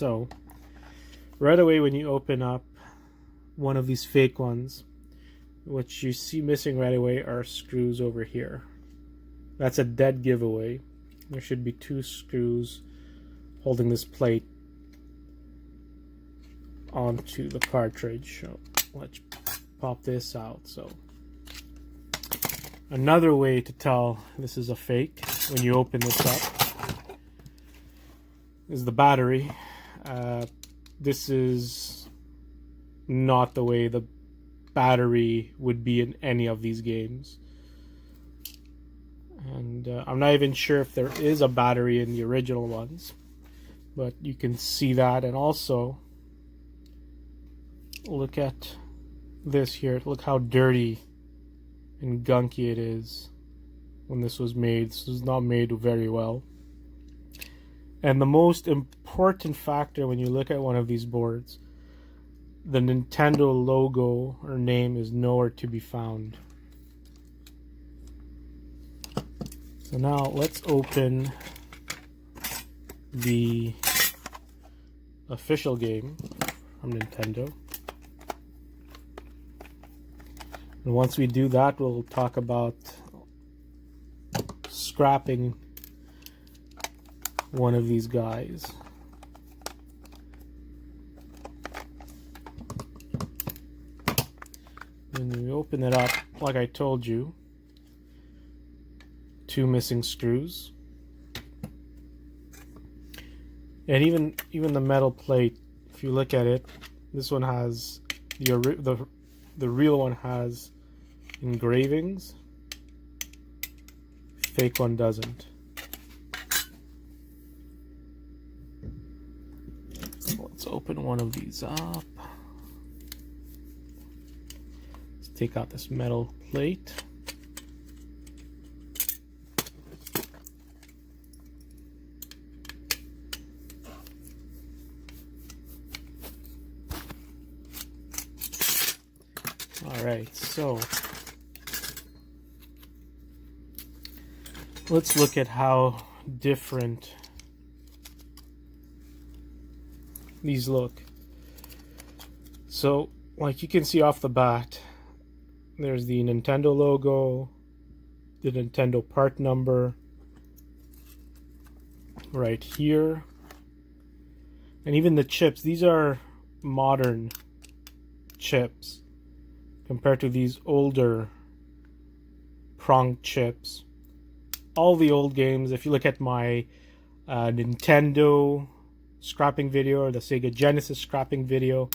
So right away when you open up one of these fake ones, what you see missing right away are screws over here. That's a dead giveaway. There should be 2 screws holding this plate onto the cartridge. So let's pop this out. So another way to tell this is a fake when you open this up is the battery. This is not the way the battery would be in any of these games. And I'm not even sure if there is a battery in the original ones, but you can see that. And also look at this here. Look how dirty and gunky it is when this was made. This was not made very well. And the most important factor when you look at one of these boards, the Nintendo logo or name is nowhere to be found. So now let's open the official game from Nintendo. And once we do that, we'll talk about scrapping one of these guys. When you open it up, like I told you, 2 missing screws. And even the metal plate, if you look at it, this one has the real one has engravings. Fake one doesn't. So let's open one of these up. Let's take out this metal plate. Alright, so let's look at how different these look. So, like you can see off the bat, there's the Nintendo logo, the Nintendo part number right here, and even the chips. These are modern chips compared to these older prong chips. All the old games, if you look at my Nintendo scrapping video or the Sega Genesis scrapping video,